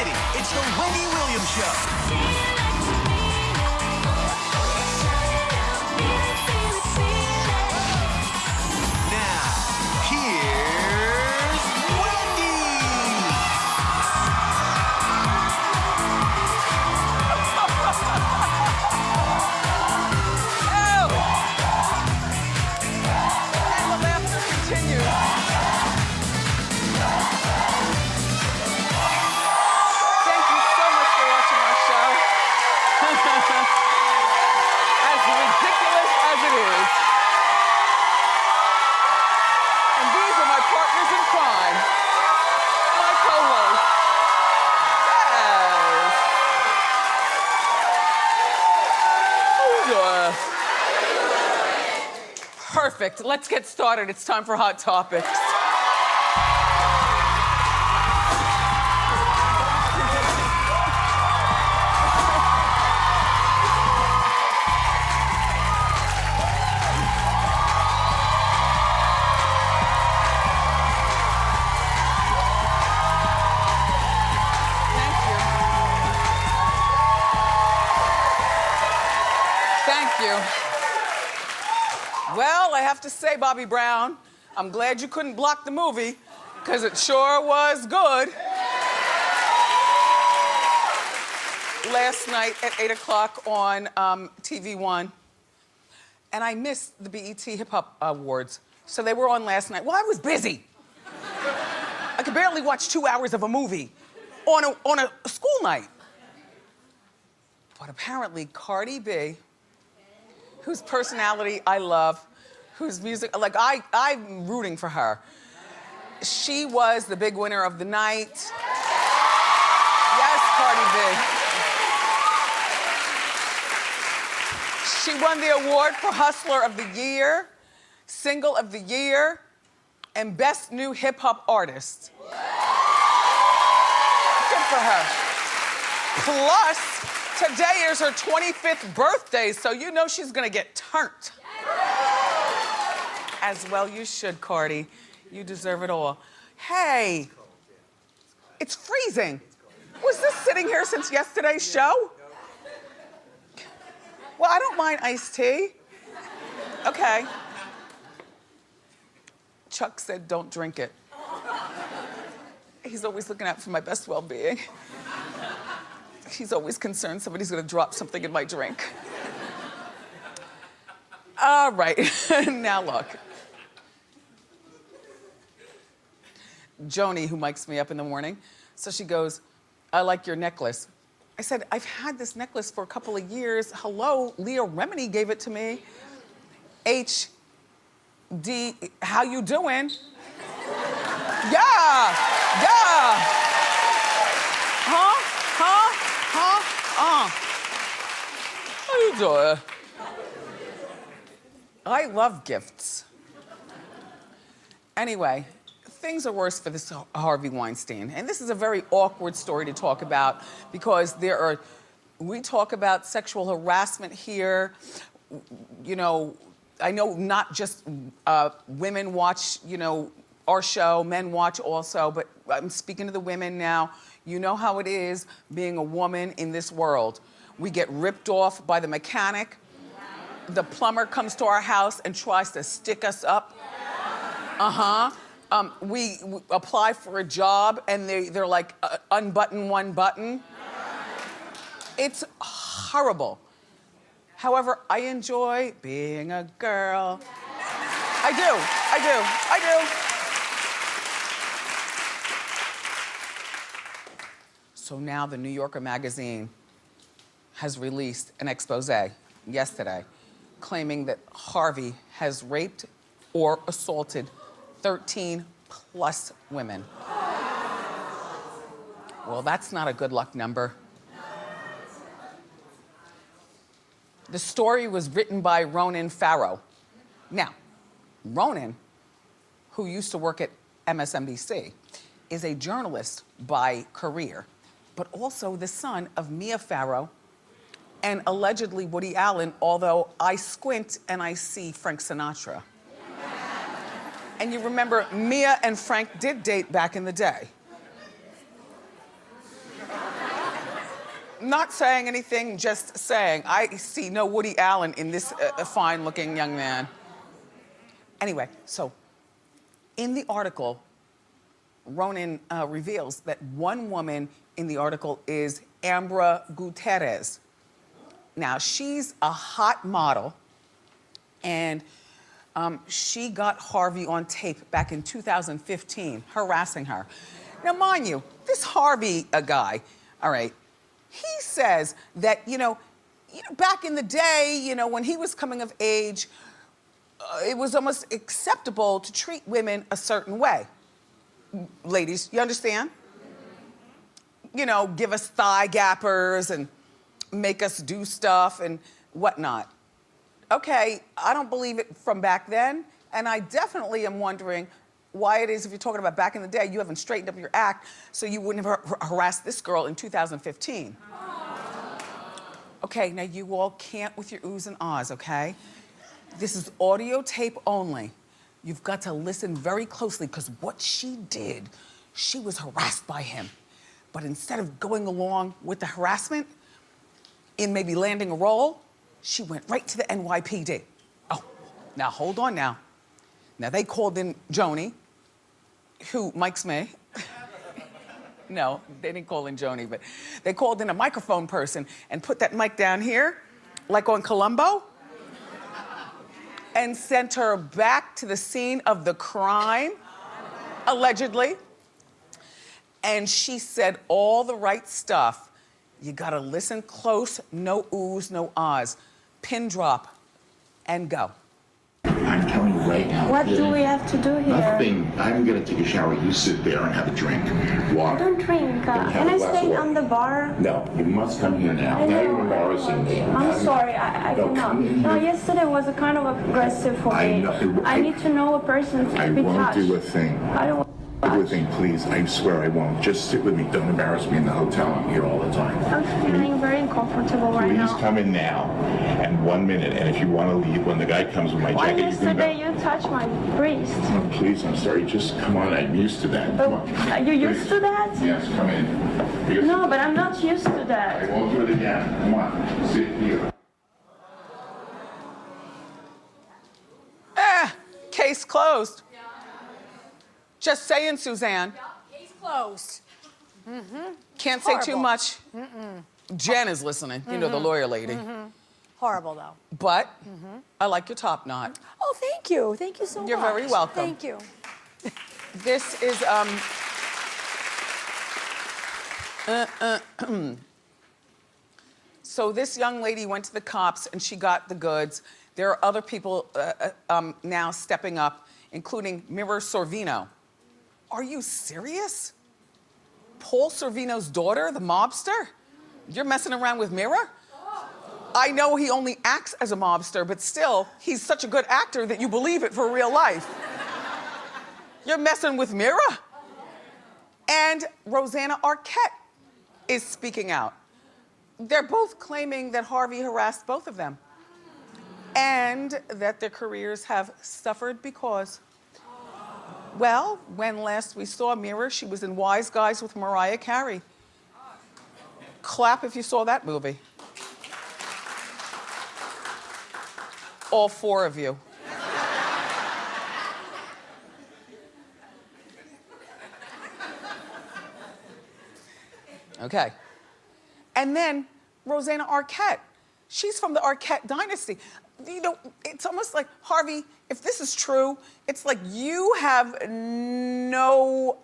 City. It's the Wendy Williams Show. Now, here's Wendy. And the laughter continues. Thank you so much for watching our show. As ridiculous as it is. And these are my partners in crime. My co-hosts. Yes. Perfect. Let's get started. It's time for Hot Topics. Thank you. Well, I have to say, Bobby Brown, I'm glad you couldn't block the movie, because it sure was good. Last night at 8 o'clock on TV One, and I missed the BET Hip Hop Awards, so they were on last night. Well, I was busy. I could barely watch 2 hours of a movie on a school night. But apparently Cardi B, whose personality I love, whose music, like I'm rooting for her. She was the big winner of the night. Yes, Cardi B. She won the award for Hustler of the Year, Single of the Year, and Best New Hip Hop Artist. Good for her. Plus, today is her 25th birthday, so you know she's gonna get turned. As well you should, Cardi. You deserve it all. Hey, it's freezing. Was this sitting here since yesterday's show? Well, I don't mind iced tea. Okay. Chuck said don't drink it. He's always looking out for my best well-being. He's always concerned somebody's gonna drop something in my drink. All right, now look. Joni, who mics me up in the morning, so she goes, I like your necklace. I said, I've had this necklace for a couple of years. Hello, Leah Remini gave it to me. HD, how you doing? Yeah. How you doing? I love gifts. Anyway, things are worse for this Harvey Weinstein. And this is a very awkward story to talk about because we talk about sexual harassment here. You know, I know not just women watch, you know, our show, men watch also, but I'm speaking to the women now. You know how it is being a woman in this world. We get ripped off by the mechanic. The plumber comes to our house and tries to stick us up. We apply for a job and they're like, unbutton one button. It's horrible. However, I enjoy being a girl. I do. So now the New Yorker magazine has released an expose yesterday claiming that Harvey has raped or assaulted 13 plus women. Well, that's not a good luck number. The story was written by Ronan Farrow. Now, Ronan, who used to work at MSNBC, is a journalist by career, but also the son of Mia Farrow and allegedly Woody Allen, although I squint and I see Frank Sinatra. And you remember, Mia and Frank did date back in the day. Not saying anything, just saying. I see no Woody Allen in this fine-looking young man. Anyway, so in the article, Ronan reveals that one woman in the article is Ambra Gutierrez. Now, she's a hot model, and she got Harvey on tape back in 2015, harassing her. Now, mind you, this Harvey guy, all right, he says that, back in the day, when he was coming of age, it was almost acceptable to treat women a certain way. Ladies, you understand? Give us thigh gappers and make us do stuff and whatnot. Okay, I don't believe it from back then, and I definitely am wondering why it is, if you're talking about back in the day, you haven't straightened up your act so you wouldn't have harassed this girl in 2015. Okay, now you all can't with your oohs and ahs, okay? This is audio tape only. You've got to listen very closely, because what she did, she was harassed by him. But instead of going along with the harassment, in maybe landing a role, she went right to the NYPD. Oh, now hold on now. Now they called in Joni, who mics me. No, they didn't call in Joni, but they called in a microphone person and put that mic down here, like on Columbo, and sent her back to the scene of the crime, allegedly. And she said all the right stuff. You gotta listen close, no oohs, no ahs. Pin drop and go. I'm telling you right now. What do we have to do here? Nothing. I'm gonna take a shower. You sit there and have a drink. Water. Don't drink. Can I stay on the bar? No, you must come here now. Now you're embarrassing me. I'm sorry, I No, cannot. come in No, here. yesterday was a kind of aggressive for I me. know. I need to know a person to I be won't touched. do a thing. I don't want to Do a thing, please. I swear I won't. Just sit with me. Don't embarrass me in the hotel. I'm here all the time. I'm feeling very uncomfortable right Please now. come in now. And 1 minute. And if you want to leave, when the guy comes with my Why jacket, you can yesterday go. you touched my wrist? Oh, please, I'm sorry. Just come on. I'm used to that. Come on. Are you used to that? Yes, come in. Because No, but I'm not used to I that. won't do it again. Come on. Sit here. Case closed. Just saying, Suzanne. Case closed. Can't say too Horrible. much. Jen is listening, the lawyer lady. Horrible, though. But I like your top knot. Oh, thank you. Thank you so You're much. very welcome. Thank you. This is, so this young lady went to the cops and she got the goods. There are other people now stepping up, including Mira Sorvino. Are you serious? Paul Sorvino's daughter, the mobster? You're messing around with Mira? I know he only acts as a mobster, but still, he's such a good actor that you believe it for real life. You're messing with Mira? And Rosanna Arquette is speaking out. They're both claiming that Harvey harassed both of them and that their careers have suffered because, well, when last we saw Mira, she was in Wise Guys with Mariah Carey. Clap if you saw that movie. All four of you. Okay. And then Rosanna Arquette. She's from the Arquette dynasty. It's almost like, Harvey, if this is true, it's like you have no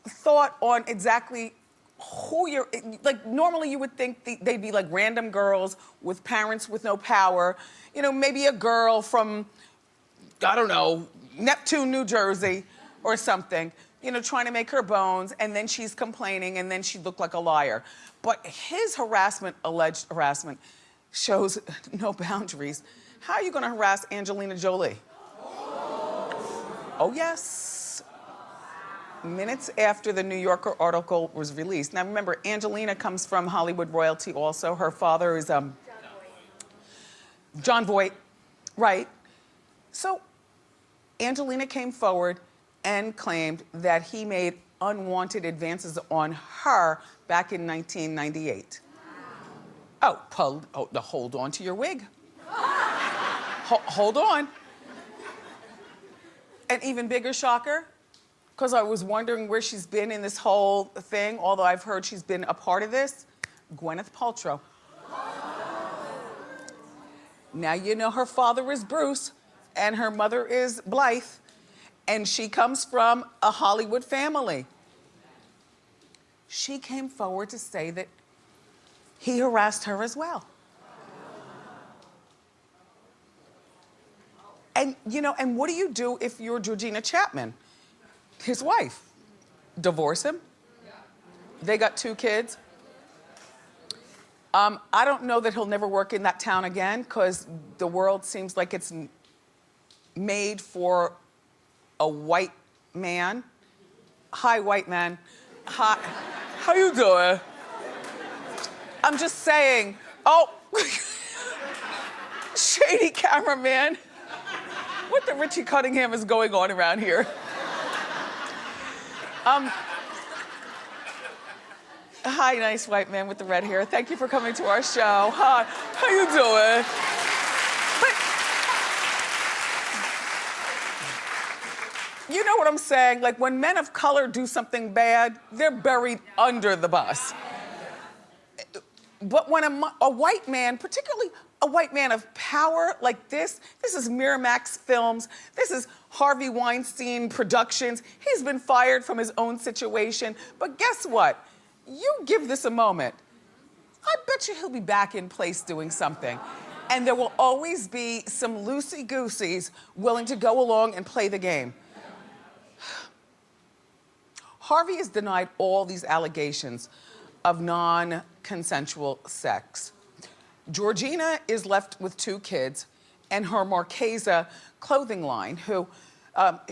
thought on exactly who you're, like normally you would think they'd be like random girls with parents with no power. Maybe a girl from, I don't know, Neptune, New Jersey or something, trying to make her bones, and then she's complaining, and then she looked like a liar. But his harassment, alleged harassment, shows no boundaries. How are you gonna harass Angelina Jolie? Oh, yes. Minutes after the New Yorker article was released. Now remember, Angelina comes from Hollywood royalty also. Her father is John Voight, right. So Angelina came forward and claimed that he made unwanted advances on her back in 1998. Oh, hold on to your wig. Hold on. An even bigger shocker, because I was wondering where she's been in this whole thing, although I've heard she's been a part of this, Gwyneth Paltrow. Now you know her father is Bruce and her mother is Blythe, and she comes from a Hollywood family. She came forward to say that he harassed her as well. And and what do you do if you're Georgina Chapman, his wife? Divorce him? They got 2 kids. I don't know that he'll never work in that town again, because the world seems like it's made for a white man. Hi, white man. Hi. How you doing? I'm just saying. Oh, shady cameraman. What the Richie Cunningham is going on around here? Hi, nice white man with the red hair. Thank you for coming to our show. Hi, how you doing? But you know what I'm saying? Like, when men of color do something bad, they're buried under the bus. But when a white man, particularly a white man of power like this is Miramax Films, this is Harvey Weinstein Productions. He's been fired from his own situation. But guess what? You give this a moment, I bet you he'll be back in place doing something. And there will always be some loosey-gooseys willing to go along and play the game. Harvey has denied all these allegations of non-consensual sex. Georgina is left with 2 kids and her Marchesa clothing line, who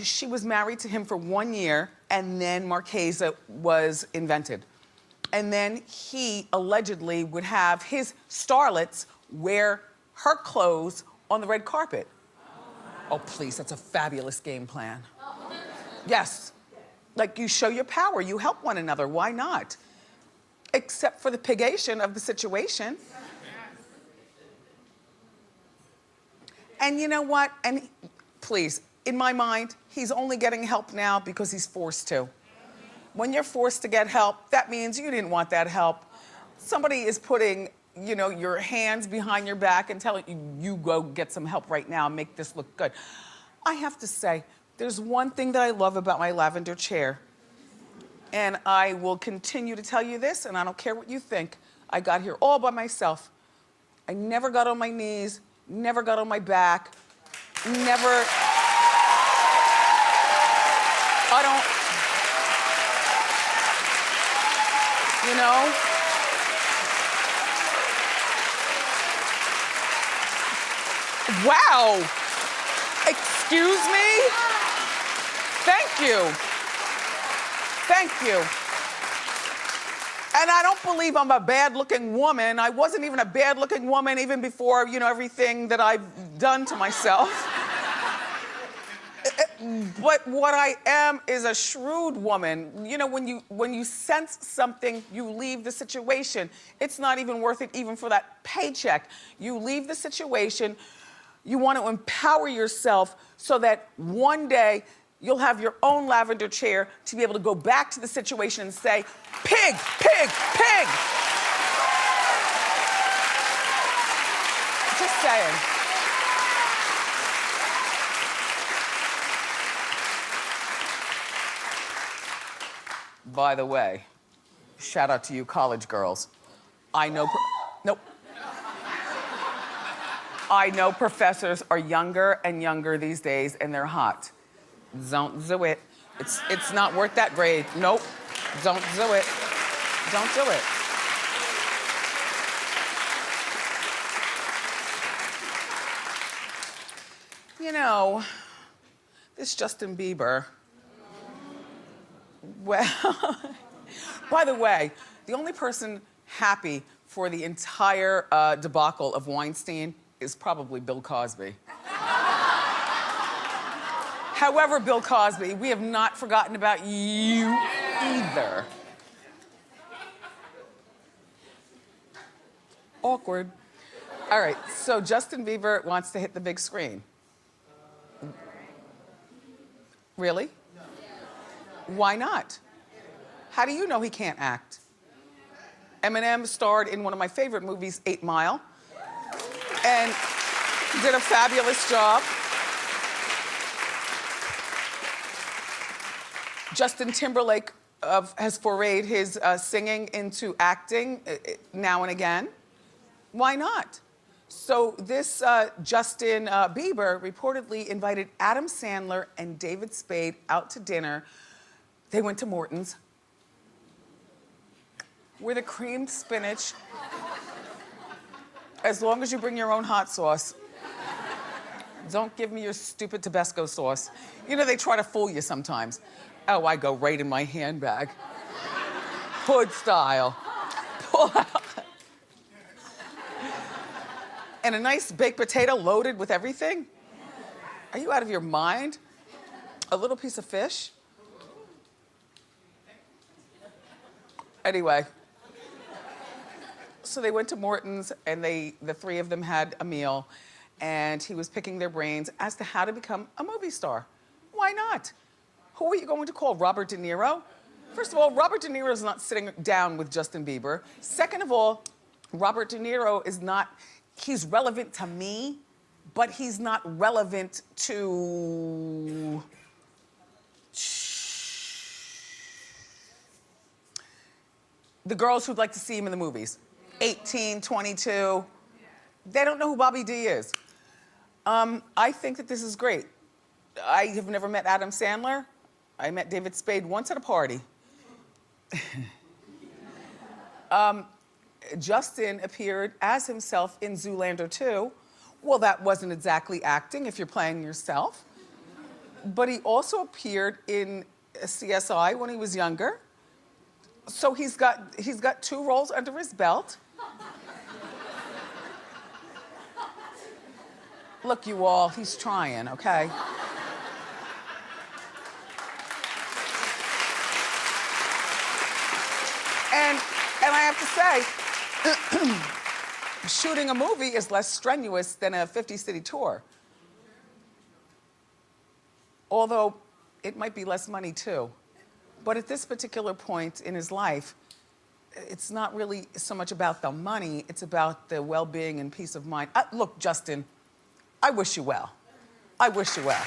she was married to him for 1 year, and then Marchesa was invented. And then he allegedly would have his starlets wear her clothes on the red carpet. Oh, please, that's a fabulous game plan. Yes. Like, you show your power, you help one another, why not? Except for the pigation of the situation. And you know what? And please, in my mind, he's only getting help now because he's forced to. When you're forced to get help, that means you didn't want that help. Somebody is putting, your hands behind your back and telling you, you go get some help right now and make this look good. I have to say, there's one thing that I love about my lavender chair. And I will continue to tell you this, and I don't care what you think. I got here all by myself. I never got on my knees, never got on my back, never. I don't. Wow. Excuse me? Thank you. Thank you. And I don't believe I'm a bad-looking woman. I wasn't even a bad-looking woman even before, everything that I've done to myself. But what I am is a shrewd woman. When you sense something, you leave the situation. It's not even worth it even for that paycheck. You leave the situation. You want to empower yourself so that one day you'll have your own lavender chair to be able to go back to the situation and say, pig, pig, pig. Just saying. By the way, shout out to you college girls. I know professors are younger and younger these days, and they're hot. Don't do it. It's not worth that grade. Nope. Don't do it. Don't do it. This Justin Bieber. Well, by the way, the only person happy for the entire debacle of Weinstein is probably Bill Cosby. However, Bill Cosby, we have not forgotten about you. either. Awkward. All right, so Justin Bieber wants to hit the big screen. Really? Why not? How do you know he can't act? Eminem starred in one of my favorite movies, 8 Mile, and did a fabulous job. Justin Timberlake has forayed his singing into acting now and again. Why not? So this Justin Bieber reportedly invited Adam Sandler and David Spade out to dinner. They went to Morton's, where the creamed spinach, as long as you bring your own hot sauce. Don't give me your stupid Tabasco sauce. You know, they try to fool you sometimes. Oh, I go right in my handbag. Hood style. Pull out. And a nice baked potato loaded with everything? Are you out of your mind? A little piece of fish? Anyway. So they went to Morton's and the three of them had a meal, and he was picking their brains as to how to become a movie star. Why not? Who are you going to call, Robert De Niro? First of all, Robert De Niro is not sitting down with Justin Bieber. Second of all, Robert De Niro is not, he's relevant to me, but he's not relevant to the girls who'd like to see him in the movies. 18, 22. They don't know who Bobby D is. I think that this is great. I have never met Adam Sandler. I met David Spade once at a party. Justin appeared as himself in Zoolander 2. Well, that wasn't exactly acting if you're playing yourself. But he also appeared in CSI when he was younger. So he's got 2 roles under his belt. Look, you all, he's trying, okay? And I have to say, shooting a movie is less strenuous than a 50-city tour. Although it might be less money too. But at this particular point in his life, it's not really so much about the money, it's about the well-being and peace of mind. Look, Justin, I wish you well. I wish you well.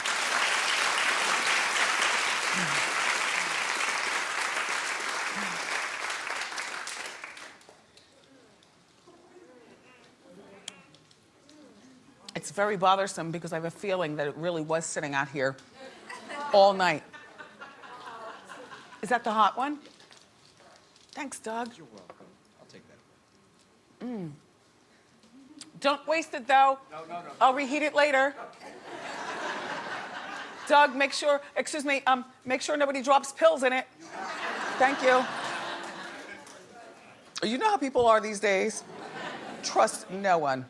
It's very bothersome because I have a feeling that it really was sitting out here all night. Is that the hot one? Thanks, Doug. You're welcome. I'll take that. Don't waste it, though. No. I'll reheat it later. Doug, make sure nobody drops pills in it. Thank you. You know how people are these days? Trust no one.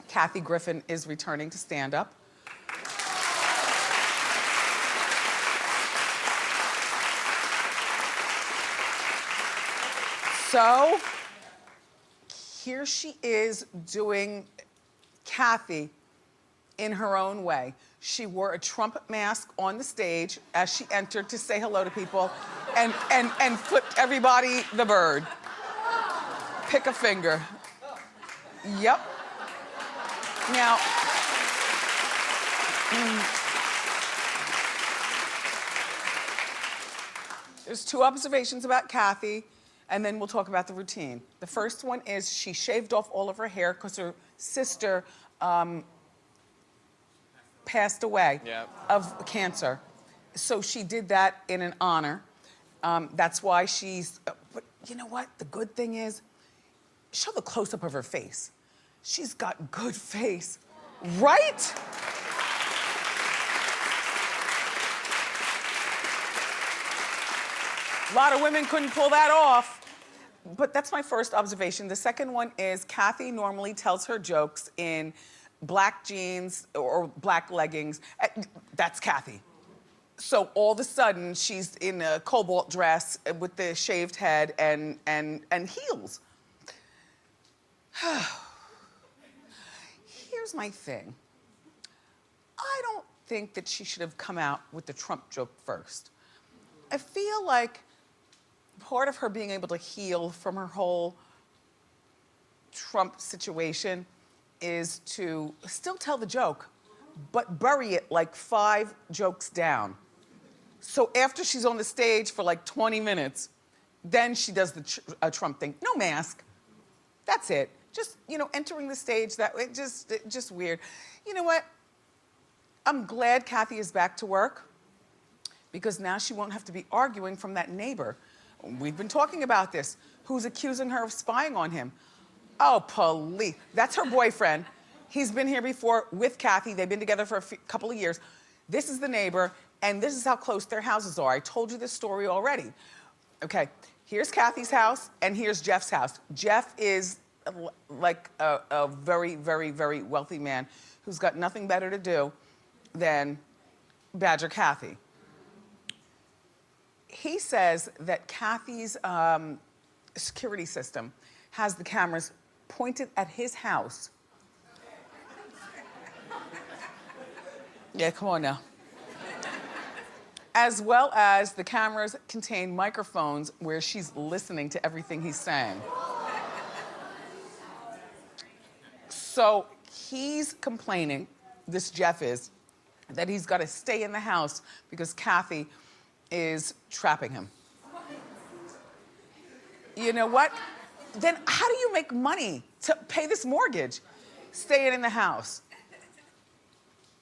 Kathy Griffin is returning to stand-up. So, here she is doing Kathy in her own way. She wore a Trump mask on the stage as she entered to say hello to people and flipped everybody the bird. Pick a finger. Yep. Now, there's 2 observations about Kathy, and then we'll talk about the routine. The first one is she shaved off all of her hair because her sister passed away of cancer. So she did that in an honor. That's why she's, but you know what? The good thing is, show the close-up of her face. She's got good face, right? A lot of women couldn't pull that off. But that's my first observation. The second one is Kathy normally tells her jokes in black jeans or black leggings. That's Kathy. So all of a sudden, she's in a cobalt dress with the shaved head and heels. Here's my thing. I don't think that she should have come out with the Trump joke first. I feel like part of her being able to heal from her whole Trump situation is to still tell the joke, but bury it like 5 jokes down. So after she's on the stage for like 20 minutes, then she does the Trump thing. No mask. That's it. Just, entering the stage that way, just weird. You know what? I'm glad Kathy is back to work because now she won't have to be arguing from that neighbor. We've been talking about this. Who's accusing her of spying on him? Oh, police. That's her boyfriend. He's been here before with Kathy. They've been together for a couple of years. This is the neighbor, and this is how close their houses are. I told you this story already. Okay, here's Kathy's house, and here's Jeff's house. Jeff is like a very, very, very wealthy man who's got nothing better to do than badger Kathy. He says that Kathy's security system has the cameras pointed at his house. Yeah, come on now. As well as the cameras contain microphones where she's listening to everything he's saying. So he's complaining, this Jeff is, that he's got to stay in the house because Kathy is trapping him. You know what? Then how do you make money to pay this mortgage? Staying in the house.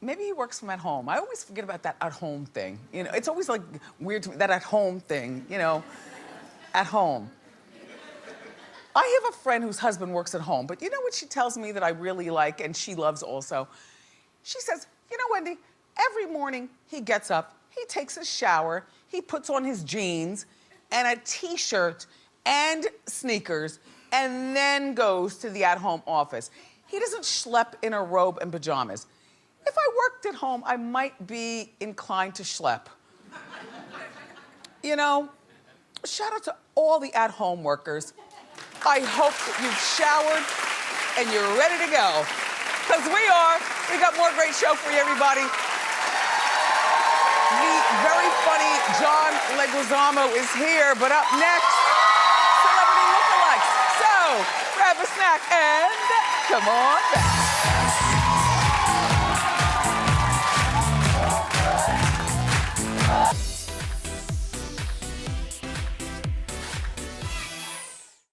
Maybe he works from at home. I always forget about that at home thing. It's always like weird to me, that at home thing, at home. I have a friend whose husband works at home, but you know what she tells me that I really like and she loves also? She says, Wendy, every morning he gets up, he takes a shower, he puts on his jeans and a t-shirt and sneakers and then goes to the at-home office. He doesn't schlep in a robe and pajamas. If I worked at home, I might be inclined to schlep. Shout out to all the at-home workers. I hope that you've showered and you're ready to go. Because we are. We got more great show for you, everybody. The very funny John Leguizamo is here, but up next, celebrity lookalikes. So, grab a snack and come on back.